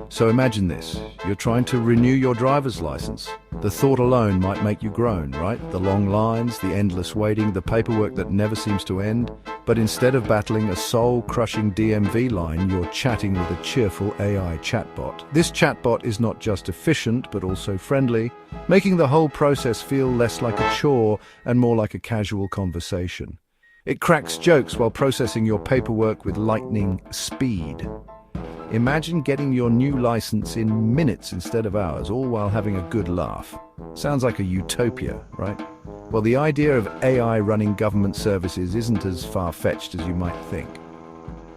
So imagine this. You're trying to renew your driver's license. The thought alone might make you groan, right? The long lines, the endless waiting, the paperwork that never seems to end. But instead of battling a soul-crushing DMV line, you're chatting with a cheerful AI chatbot. This chatbot is not just efficient, but also friendly, making the whole process feel less like a chore and more like a casual conversation. It cracks jokes while processing your paperwork with lightning speed. Imagine getting your new license in minutes instead of hours, all while having a good laugh. Sounds like a utopia, right? Well, the idea of AI running government services isn't as far-fetched as you might think.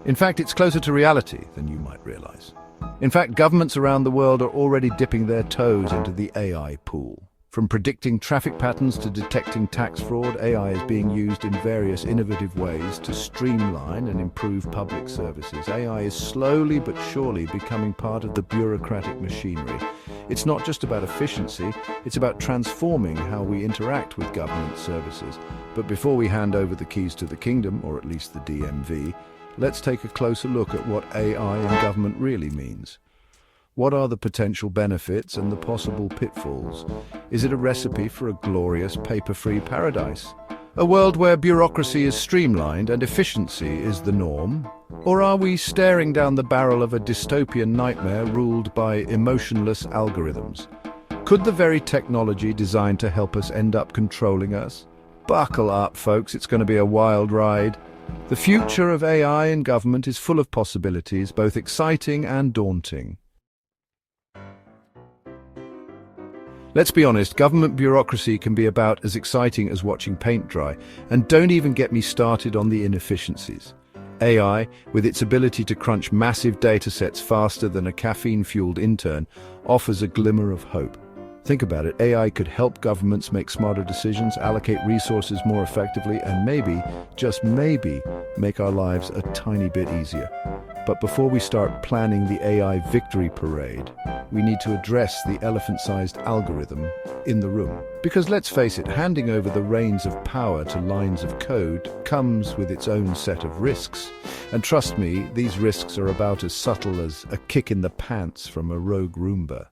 In fact, it's closer to reality than you might realize. In fact, governments around the world are already dipping their toes into the AI pool. From predicting traffic patterns to detecting tax fraud, AI is being used in various innovative ways to streamline and improve public services. AI is slowly but surely becoming part of the bureaucratic machinery. It's not just about efficiency, it's about transforming how we interact with government services. But before we hand over the keys to the kingdom, or at least the DMV, let's take a closer look at what AI in government really means. What are the potential benefits and the possible pitfalls? Is it a recipe for a glorious paper-free paradise? A world where bureaucracy is streamlined and efficiency is the norm? Or are we staring down the barrel of a dystopian nightmare ruled by emotionless algorithms? Could the very technology designed to help us end up controlling us? Buckle up, folks, it's going to be a wild ride. The future of AI in government is full of possibilities, both exciting and daunting. Let's be honest, government bureaucracy can be about as exciting as watching paint dry, and don't even get me started on the inefficiencies. AI, with its ability to crunch massive data sets faster than a caffeine-fueled intern, offers a glimmer of hope. Think about it, AI could help governments make smarter decisions, allocate resources more effectively, and maybe, just maybe, make our lives a tiny bit easier. But before we start planning the AI victory parade, we need to address the elephant-sized algorithm in the room. Because let's face it, handing over the reins of power to lines of code comes with its own set of risks. And trust me, these risks are about as subtle as a kick in the pants from a rogue Roomba.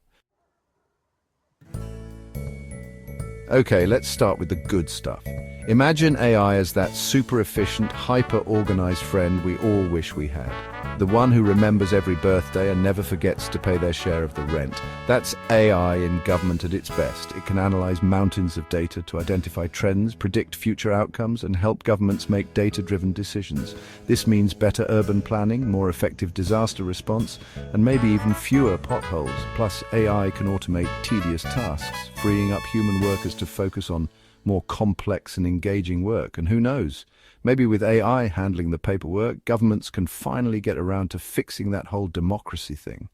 Okay, let's start with the good stuff. Imagine AI as that super efficient, hyper-organized friend we all wish we had. The one who remembers every birthday and never forgets to pay their share of the rent. That's AI in government at its best. It can analyze mountains of data to identify trends, predict future outcomes, and help governments make data-driven decisions. This means better urban planning, more effective disaster response, and maybe even fewer potholes. Plus, AI can automate tedious tasks, freeing up human workers to focus on more complex and engaging work. And who knows, maybe with AI handling the paperwork, governments can finally get around to fixing that whole democracy thing.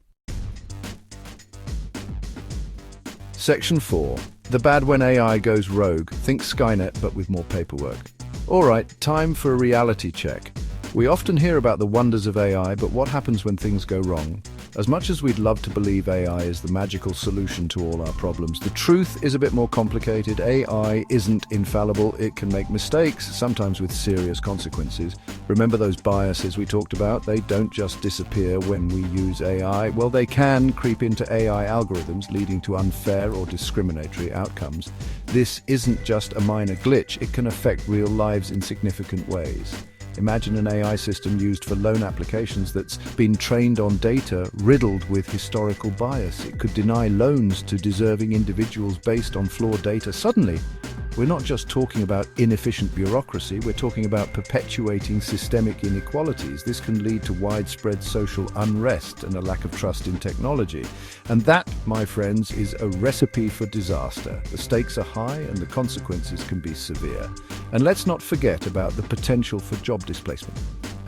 Section 4. The bad when AI goes rogue. Think Skynet, but with more paperwork. Alright, time for a reality check. We often hear about the wonders of AI, but what happens when things go wrong? As much as we'd love to believe AI is the magical solution to all our problems, the truth is a bit more complicated. AI isn't infallible. It can make mistakes, sometimes with serious consequences. Remember those biases we talked about? They don't just disappear when we use AI. Well, they can creep into AI algorithms, leading to unfair or discriminatory outcomes. This isn't just a minor glitch. It can affect real lives in significant ways. Imagine an AI system used for loan applications that's been trained on data riddled with historical bias. It could deny loans to deserving individuals based on flawed data. Suddenly, we're not just talking about inefficient bureaucracy, we're talking about perpetuating systemic inequalities. This can lead to widespread social unrest and a lack of trust in technology. And that, my friends, is a recipe for disaster. The stakes are high and the consequences can be severe. And let's not forget about the potential for job displacement.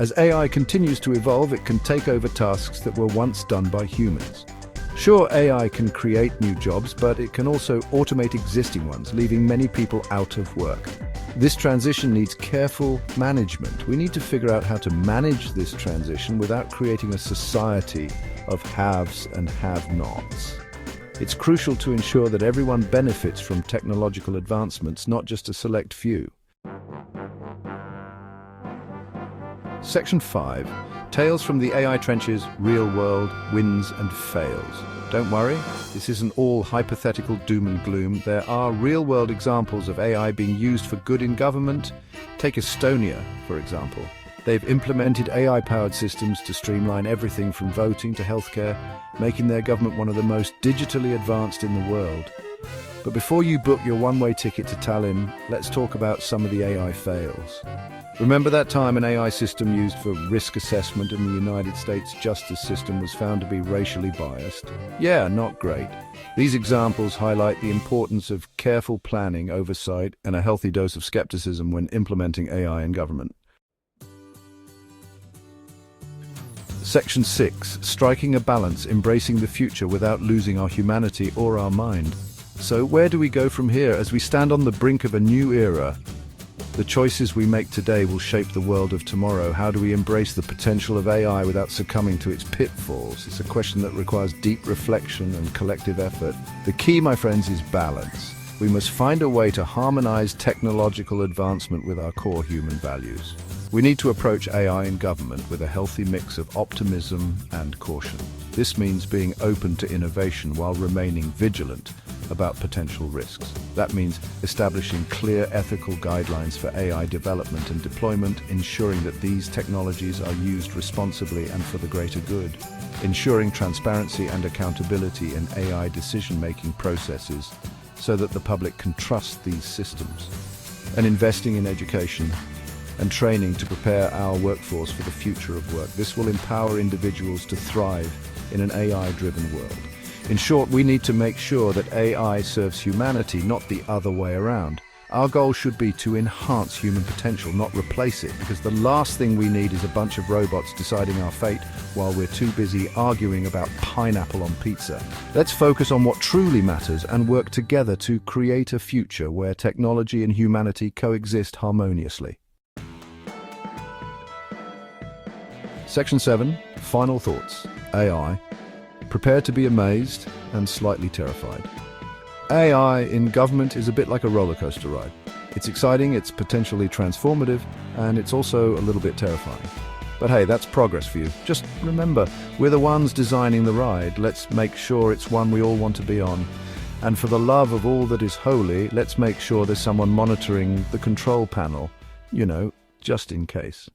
As AI continues to evolve, it can take over tasks that were once done by humans. Sure, AI can create new jobs, but it can also automate existing ones, leaving many people out of work. This transition needs careful management. We need to figure out how to manage this transition without creating a society of haves and have-nots. It's crucial to ensure that everyone benefits from technological advancements, not just a select few. Section 5. Tales from the AI trenches, real world, wins and fails. Don't worry, this isn't all hypothetical doom and gloom. There are real-world examples of AI being used for good in government. Take Estonia, for example. They've implemented AI-powered systems to streamline everything from voting to healthcare, making their government one of the most digitally advanced in the world. But before you book your one-way ticket to Tallinn, let's talk about some of the AI fails. Remember that time an AI system used for risk assessment in the United States justice system was found to be racially biased? Yeah, not great. These examples highlight the importance of careful planning, oversight, and a healthy dose of skepticism when implementing AI in government. Section 6. Striking a balance, embracing the future without losing our humanity or our mind. So where do we go from here as we stand on the brink of a new era? The choices we make today will shape the world of tomorrow. How do we embrace the potential of AI without succumbing to its pitfalls? It's a question that requires deep reflection and collective effort. The key, my friends, is balance. We must find a way to harmonize technological advancement with our core human values. We need to approach AI in government with a healthy mix of optimism and caution. This means being open to innovation while remaining vigilant about potential risks. That means establishing clear ethical guidelines for AI development and deployment, ensuring that these technologies are used responsibly and for the greater good, ensuring transparency and accountability in AI decision-making processes so that the public can trust these systems, and investing in education and training to prepare our workforce for the future of work. This will empower individuals to thrive in an AI-driven world. In short, we need to make sure that AI serves humanity, not the other way around. Our goal should be to enhance human potential, not replace it, because the last thing we need is a bunch of robots deciding our fate while we're too busy arguing about pineapple on pizza. Let's focus on what truly matters and work together to create a future where technology and humanity coexist harmoniously. Section 7. Final thoughts. AI. Prepare to be amazed and slightly terrified. AI in government is a bit like a roller coaster ride. It's exciting, it's potentially transformative, and it's also a little bit terrifying. But hey, that's progress for you. Just remember, we're the ones designing the ride. Let's make sure it's one we all want to be on. And for the love of all that is holy, let's make sure there's someone monitoring the control panel, just in case.